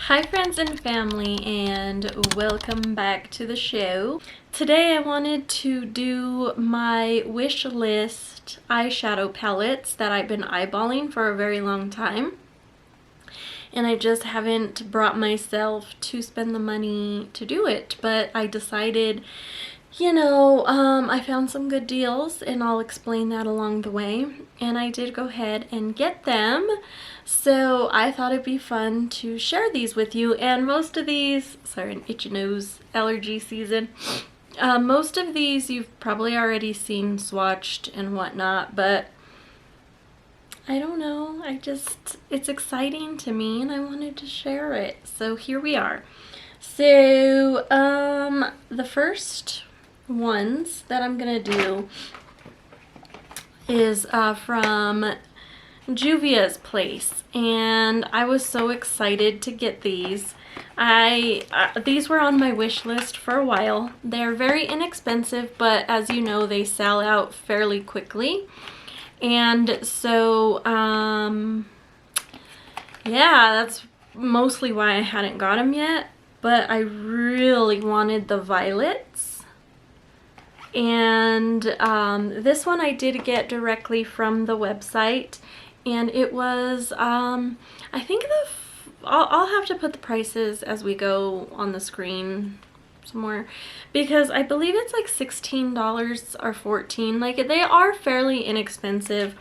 Hi friends and family, and welcome back to the show. Today I wanted to do my wish list eyeshadow palettes that I've been eyeballing for a very long time. And I just haven't brought myself to spend the money to do it, but I decided, I found some good deals and I'll explain that along the way. And I did go ahead and get them. So I thought it'd be fun to share these with you. And most of these, sorry, an itchy nose, allergy season. Most of these you've probably already seen swatched and whatnot, but I don't know, it's exciting to me and I wanted to share it. So here we are. So, the first ones that I'm gonna do is from Juvia's Place, and I was so excited to get these. These were on my wish list for a while. They're very inexpensive, but as you know, they sell out fairly quickly. And so, yeah, that's mostly why I hadn't got them yet. But I really wanted the violets. And this one I did get directly from the website. And it was, I think I'll have to put the prices as we go on the screen somewhere, because I believe it's like $16 or $14. Like, they are fairly inexpensive.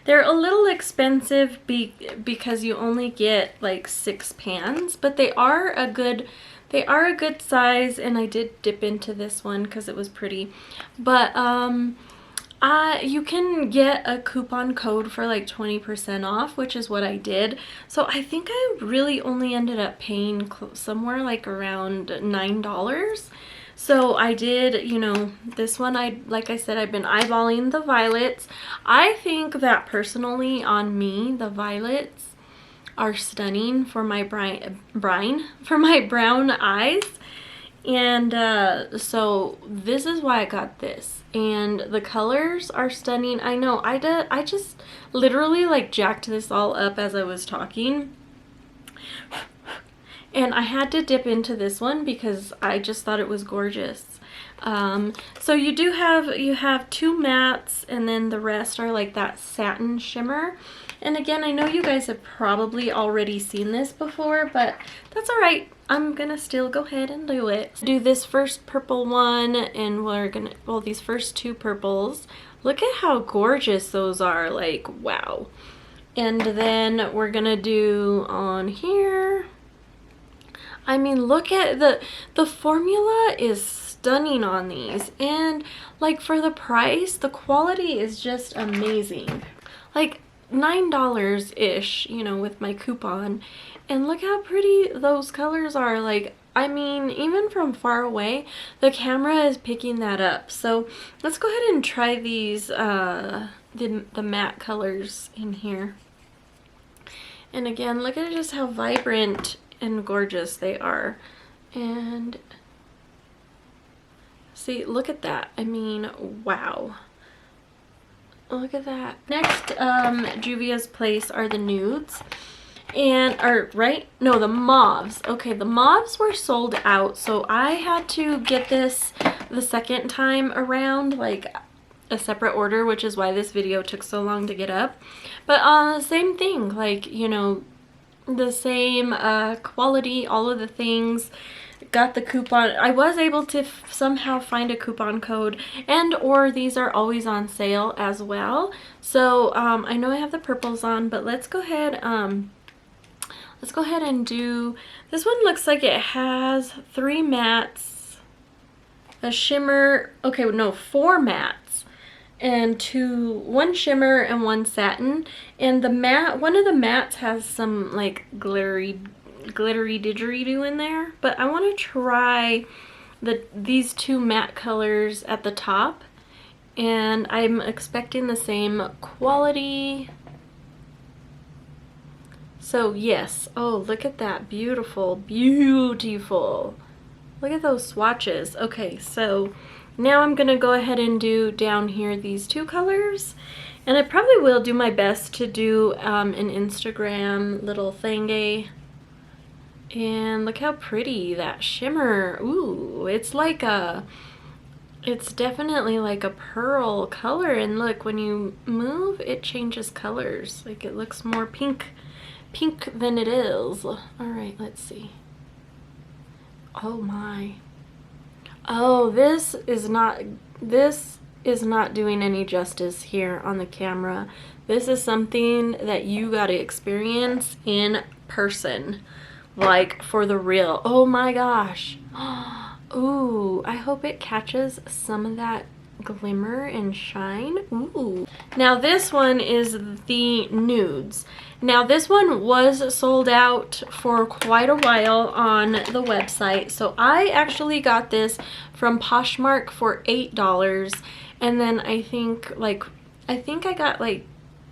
They're a little expensive because you only get like 6 pans, but they are a good size, and I did dip into this one because it was pretty. But you can get a coupon code for like 20% off, which is what I did. So I think I really only ended up paying somewhere like around $9. So I did, this one, like I said, I've been eyeballing the violets. I think that personally on me, the violets are stunning for my brown eyes. And so this is why I got this, and the colors are stunning. I know I just literally like jacked this all up as I was talking, and I had to dip into this one because I just thought it was gorgeous. So you have 2 mattes, and then the rest are like that satin shimmer. And again, I know you guys have probably already seen this before, but that's all right. I'm gonna still go ahead and do it. Do this first purple one, and these first 2 purples. Look at how gorgeous those are, like, wow. And then we're gonna do on here. I mean, look at the formula is stunning on these, and like for the price, the quality is just amazing. Like $9-ish, with my coupon. And look how pretty those colors are. Like, I mean, even from far away, the camera is picking that up. So let's go ahead and try these, the matte colors in here. And again, look at just how vibrant and gorgeous they are. And see, look at that. I mean, wow. Look at that. Next, Juvia's Place are the nudes. The mauves. Okay, the mauves were sold out, so I had to get this the second time around, like a separate order, which is why this video took so long to get up. But same thing, like, the same quality, all of the things. Got the coupon. I was able to somehow find a coupon code, or these are always on sale as well. So I know I have the purples on, but let's go ahead and do this one. Looks like it has 3 mattes, a shimmer, 4 mattes, and 1 shimmer and 1 satin. And one of the mattes has some like glittery didgeridoo in there, but I want to try these 2 matte colors at the top, and I'm expecting the same quality. So yes, oh, look at that, beautiful, beautiful. Look at those swatches. Okay, so now I'm gonna go ahead and do down here these 2 colors, and I probably will do my best to do an Instagram little thingy And look how pretty that shimmer. Ooh, it's like a, it's definitely like a pearl color. And look, when you move, it changes colors. Like it looks more pink than it is. All right, let's see. Oh my. Oh, this is not doing any justice here on the camera. This is something that you got to experience in person, like for the real. Oh my gosh. Ooh, I hope it catches some of that glimmer and shine. Ooh. Now this one is the nudes. Now this one was sold out for quite a while on the website. So I actually got this from Poshmark for $8. And then I think I got like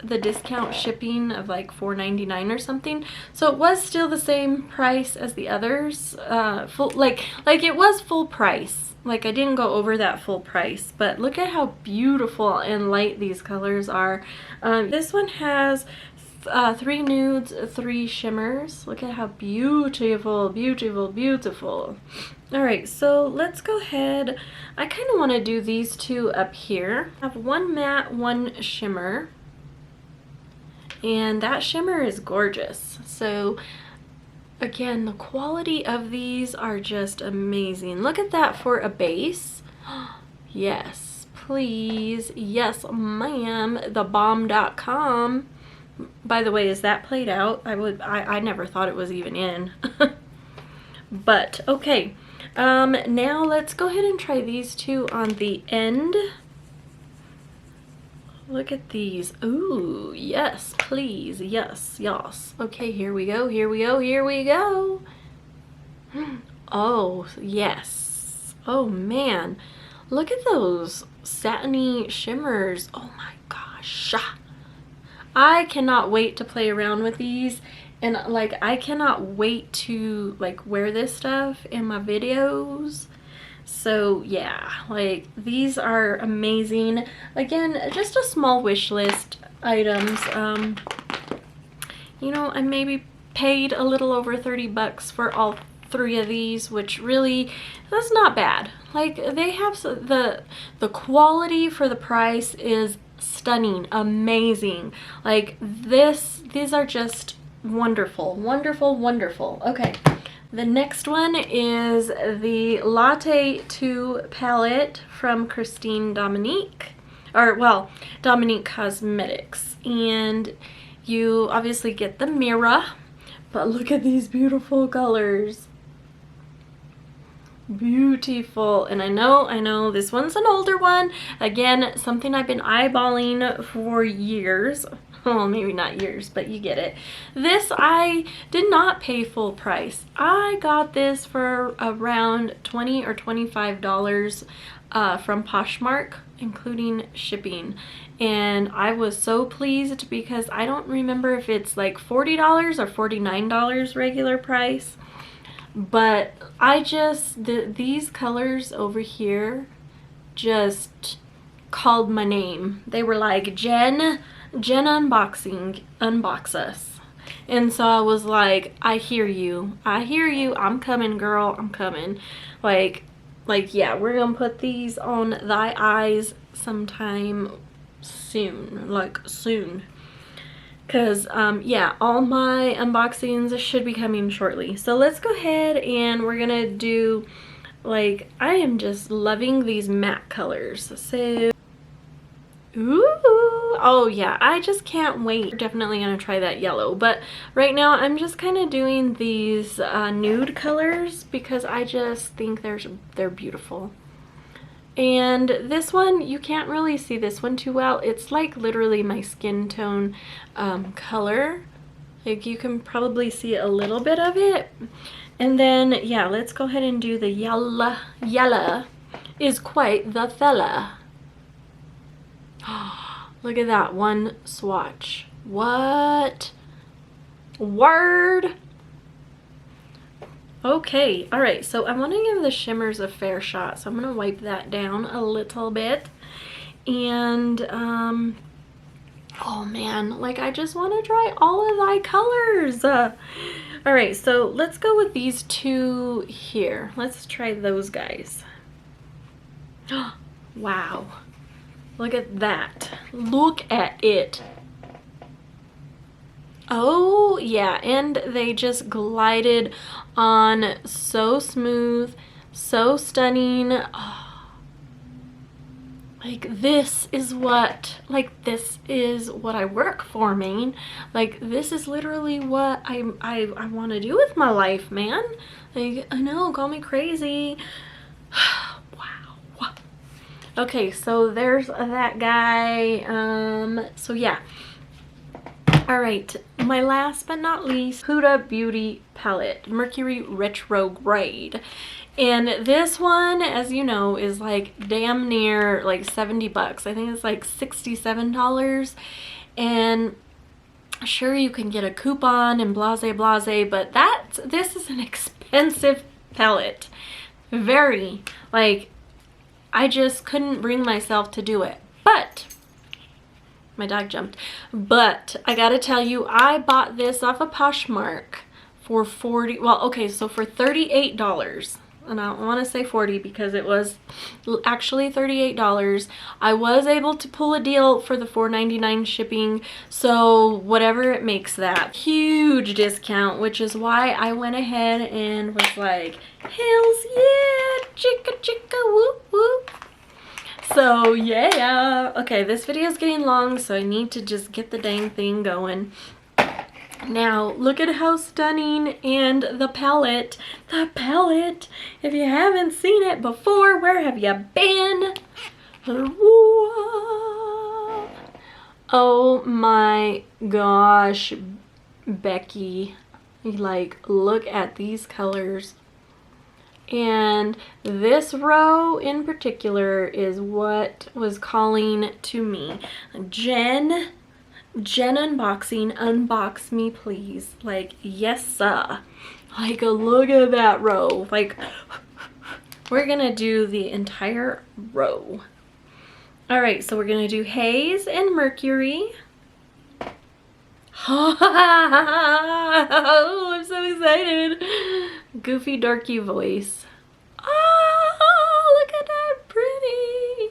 the discount shipping of like $4.99 or something. So it was still the same price as the others. It was full price. Like I didn't go over that full price, but look at how beautiful and light these colors are. This one has 3 nudes, 3 shimmers. Look at how beautiful, beautiful, beautiful. All right, so let's go ahead. I kind of want to do these 2 up here. I have 1 matte, 1 shimmer. And that shimmer is gorgeous. So again, the quality of these are just amazing. Look at that for a base. Yes, please. Yes, ma'am. Thebomb.com. By the way, is that played out? I never thought it was even in. But okay. Now let's go ahead and try these 2 on the end. Look at these. Ooh, yes, please. Yes, yes. Okay, here we go, here we go, here we go. Oh, yes. Oh, man. Look at those satiny shimmers. Oh, my gosh. I cannot wait to play around with these. And, like, I cannot wait to, like, wear this stuff in my videos. So yeah, like these are amazing. Again, just a small wish list items. You know, I maybe paid a little over 30 bucks for all 3 of these, which really, that's not bad. Like they have the quality for the price is stunning, amazing. Like these are just wonderful, wonderful, wonderful. Okay. The next one is the Latte 2 palette from Christine Dominique, or well, Dominique Cosmetics. And you obviously get the mirror, but look at these beautiful colors. Beautiful. And I know this one's an older one. Again, something I've been eyeballing for years. Well, maybe not years, but you get it. This I did not pay full price. I got this for around $20 or $25 from Poshmark, including shipping. And I was so pleased because I don't remember if it's like $40 or $49 regular price. But I just, these colors over here just called my name. They were like, Jen unbox us. And so I was like, I hear you, I'm coming, girl, I'm coming. Like yeah, we're gonna put these on thy eyes sometime soon, like soon. Because yeah, all my unboxings should be coming shortly. So let's go ahead and we're gonna do, like, I am just loving these matte colors. So ooh, oh yeah, I just can't wait. Definitely gonna try that yellow, but right now I'm just kind of doing these nude colors because I just think they're beautiful. And this one, you can't really see this one too well. It's like literally my skin tone color. Like you can probably see a little bit of it. And then yeah, let's go ahead and do the yellow. Yellow is quite the fella. Look at that one swatch. What? Word? Okay, all right, so I want to give the shimmers a fair shot, so I'm going to wipe that down a little bit. And oh man, like I just want to try all of thy colors. All right, so let's go with these two here. Let's try those guys. Wow. Look at that. Look at it. Oh, yeah, and they just glided on so smooth, so stunning. Oh, like this is what I work for, man. Like this is literally what I want to do with my life, man. Like, I know, call me crazy. Wow. Okay, so there's that guy. So yeah. All right, my last but not least, Huda Beauty palette, Mercury Retrograde. And this one, as you know, is like damn near like 70 bucks. I think it's like $67. And sure, you can get a coupon and blase, but this is an expensive palette. Very. Like, I just couldn't bring myself to do it. But my dog jumped. But I gotta tell you, I bought this off of Poshmark for for $38. And I don't want to say 40 because it was actually $38. I was able to pull a deal for the $4.99 shipping, so whatever it makes that. Huge discount, which is why I went ahead and was like, hells yeah, chicka chicka whoop whoop. So yeah, okay, this video is getting long, so I need to just get the dang thing going. Now, look at how stunning, and the palette, if you haven't seen it before, where have you been? Oh my gosh, Becky, like, look at these colors. And this row in particular is what was calling to me. Jen unboxing, unbox me please. Like, yes sir. Like, look at that row. Like, we're gonna do the entire row. All right, so we're gonna do Haze and Mercury. Oh, I'm so excited. Goofy dorky voice. Oh, look at that pretty.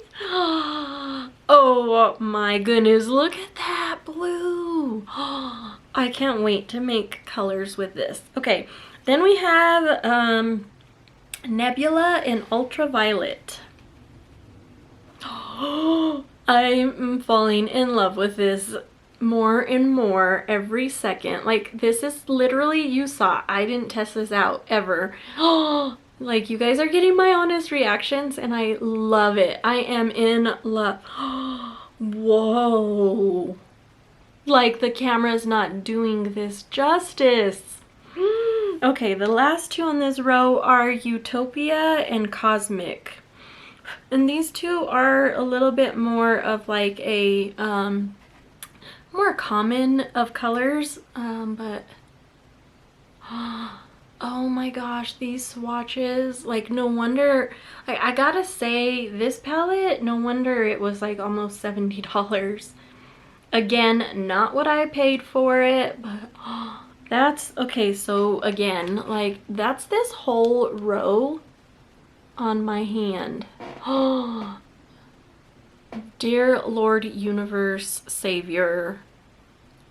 Oh my goodness, look at that blue. I can't wait to make colors with this. Okay, then we have Nebula and Ultraviolet. I'm falling in love with this more and more every second. Like, this is literally, you saw, I didn't test this out ever. Like, you guys are getting my honest reactions and I love it. I am in love. Whoa. Like, the camera's not doing this justice. Okay, the last two on this row are Utopia and Cosmic. And these two are a little bit more of like a more common of colors, but oh my gosh, these swatches, like, no wonder, I gotta say, this palette, no wonder it was like almost $70. Again, not what I paid for it, but that's okay. So again, like, that's this whole row on my hand. Oh, dear Lord Universe Savior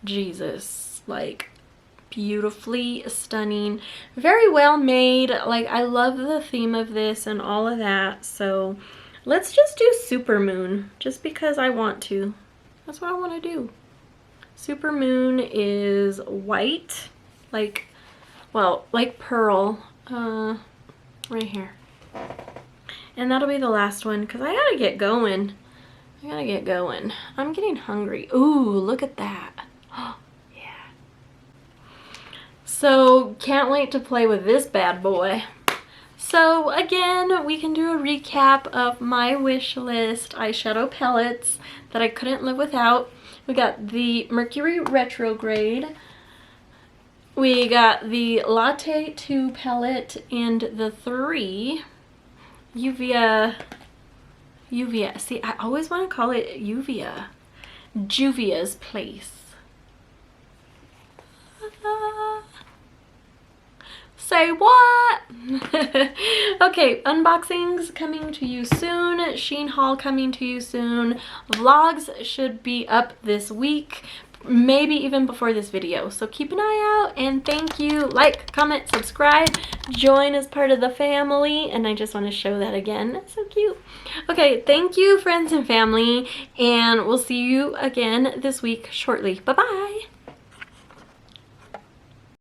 Jesus, like, beautifully stunning, very well made. Like, I love the theme of this and all of that. So let's just do Supermoon, just because I want to. That's what I want to do. Supermoon is white, like, well, like pearl, right here. And that'll be the last one because I gotta get going. I'm getting hungry. Ooh, look at that. Oh, yeah. So, can't wait to play with this bad boy. So, again, we can do a recap of my wish list eyeshadow palettes that I couldn't live without. We got the Mercury Retrograde. We got the Latte 2 palette and the 3 Juvia. See, I always want to call it Juvia. Juvia's Place. Say what? Okay, unboxings coming to you soon. Shein haul coming to you soon. Vlogs should be up this week, maybe even before this video. So keep an eye out, and thank you. Like, comment, subscribe, join as part of the family. And I just want to show that again. That's so cute. Okay, thank you, friends and family, and we'll see you again this week shortly. Bye-bye.